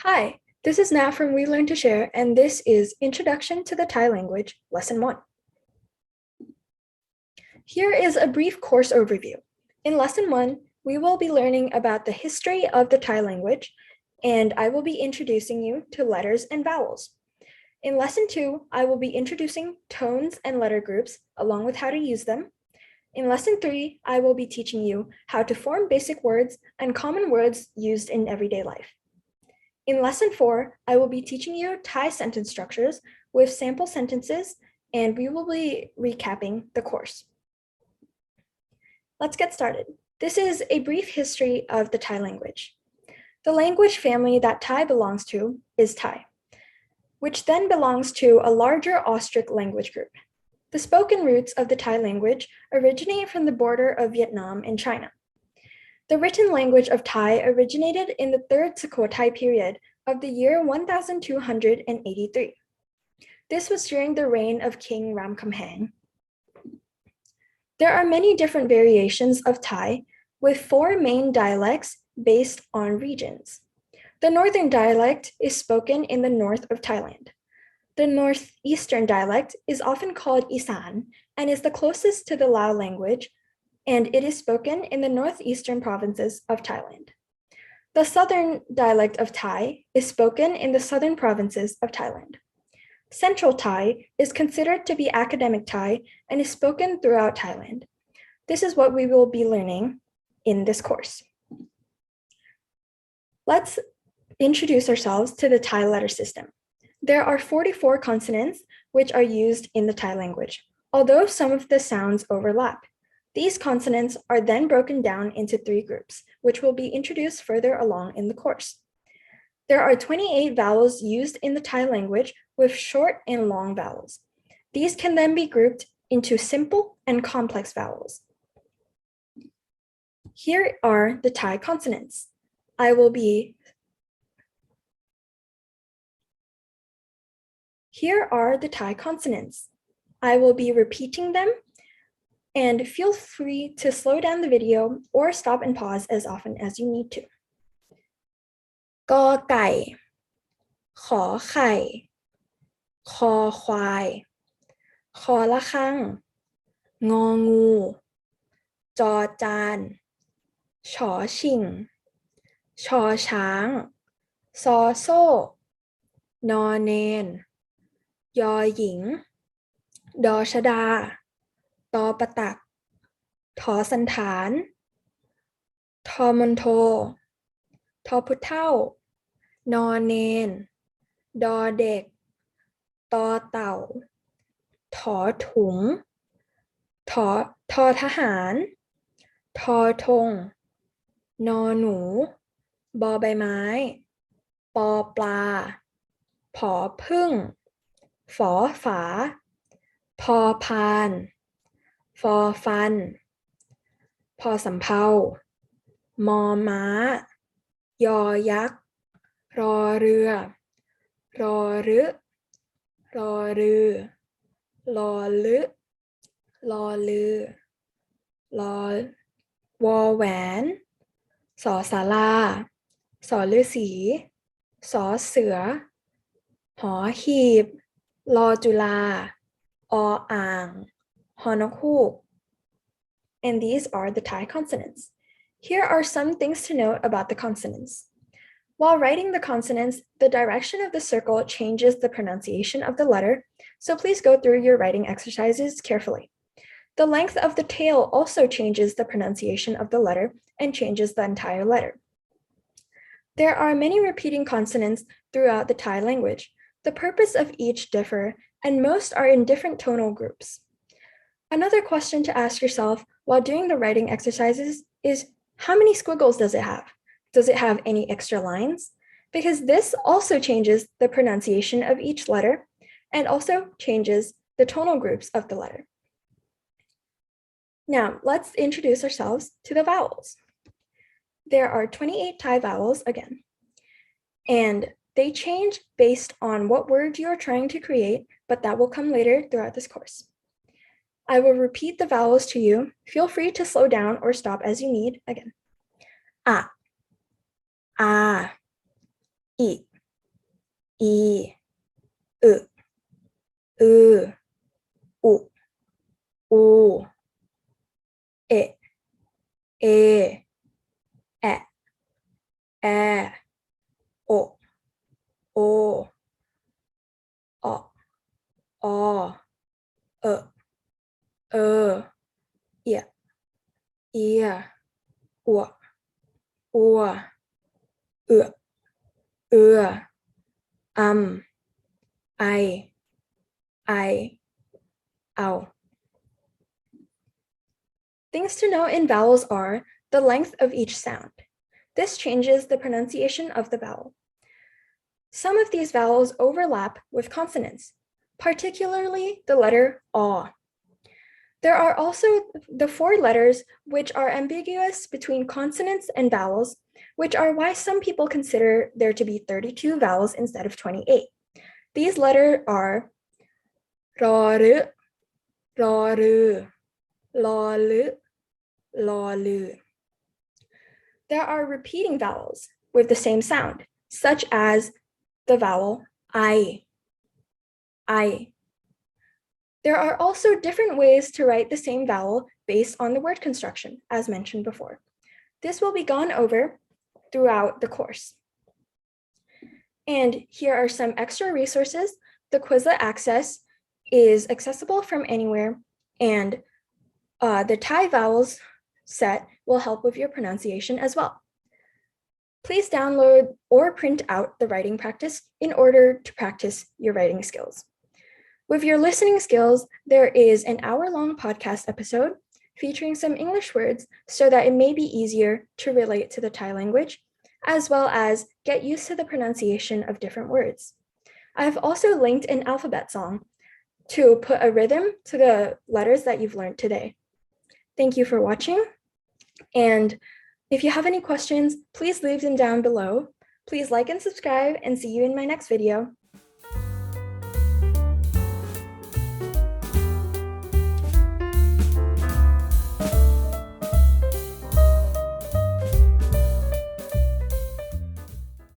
Hi, this is Nat from We Learn to Share, and this is Introduction to the Thai Language, Lesson 1. Here is a brief course overview. In Lesson 1, we will be learning about the history of the Thai language, and I will be introducing you to letters and vowels. In Lesson 2, I will be introducing tones and letter groups, along with how to use them. In Lesson 3, I will be teaching you how to form basic words and common words used in everyday life. In Lesson 4, I will be teaching you Thai sentence structures with sample sentences, and we will be recapping the course. Let's get started. This is a brief history of the Thai language. The language family that Thai belongs to is Thai, which then belongs to a larger Austric language group. The spoken roots of the Thai language originate from the border of Vietnam and China. The written language of Thai originated in the Third Sukhothai period of the year 1283. This was during the reign of King Ramkhamhaeng. There are many different variations of Thai, with 4 main dialects based on regions. The northern dialect is spoken in the north of Thailand. The northeastern dialect is often called Isan and is the closest to the Lao language, and it is spoken in the northeastern provinces of Thailand. The southern dialect of Thai is spoken in the southern provinces of Thailand. Central Thai is considered to be academic Thai and is spoken throughout Thailand. This is what we will be learning in this course. Let's introduce ourselves to the Thai letter system. There are 44 consonants which are used in the Thai language, although some of the sounds overlap. These consonants are then broken down into 3 groups, which will be introduced further along in the course. There are 28 vowels used in the Thai language with short and long vowels. These can then be grouped into simple and complex vowels. Here are the Thai consonants. Here are the Thai consonants. I will be repeating them, and feel free to slow down the video or stop and pause as often as you need to. กอไก่ขอไข่คอควายคอละฆังงองูจอจานฉอชิงชอช้างซอโซ่นอเนนยอหญิงดอชดาตอประตักทอสันฐานทอมณโฑทอพุเท่านอเนนดอเด็กตอเต่าถอถุงทอทหารทอธงนอหนูบอใบไม้ปอปลาผอพึ่งฝอฝาพอพานฟอฟันพอสำเภามอม้ายอยักษ์รอเรือรอรึรอรือลอลึลอลือลอวอแหวนสอศาลาสอฤาษีสอเสือหอหีบลอจุฬาออ่างฮอนกฮูก And these are the Thai consonants. Here are some things to note about the consonants. While writing the consonants, the direction of the circle changes the pronunciation of the letter, so please go through your writing exercises carefully. The length of the tail also changes the pronunciation of the letter and changes the entire letter. There are many repeating consonants throughout the Thai language. The purpose of each differ, and most are in different tonal groups. Another question to ask yourself while doing the writing exercises is, how many squiggles does it have? Does it have any extra lines? Because this also changes the pronunciation of each letter and also changes the tonal groups of the letter. Now, let's introduce ourselves to the vowels. There are 28 Thai vowels again, and they change based on what word you are trying to create, but that will come later throughout this course. I will repeat the vowels to you. Feel free to slow down or stop as you need again. A, I, 이, 으, 오, 에, 에, 에, 오, 어, 이, 이, 우, 우, 으, I, ow. Things to know in vowels are the length of each sound. This changes the pronunciation of the vowel. Some of these vowels overlap with consonants, particularly the letter A. There are also the 4 letters which are ambiguous between consonants and vowels, which are why some people consider there to be 32 vowels instead of 28. These letters are röru, röru, lolu, lolu. There are repeating vowels with the same sound, such as the vowel I. There are also different ways to write the same vowel based on the word construction, as mentioned before. This will be gone over throughout the course. And here are some extra resources. The Quizlet Access is accessible from anywhere, and the Thai vowels set will help with your pronunciation as well. Please download or print out the writing practice in order to practice your writing skills. With your listening skills, there is an hour-long podcast episode featuring some English words so that it may be easier to relate to the Thai language, as well as get used to the pronunciation of different words. I have also linked an alphabet song to put a rhythm to the letters that you've learned today. Thank you for watching, and if you have any questions, please leave them down below. Please like and subscribe, and see you in my next video.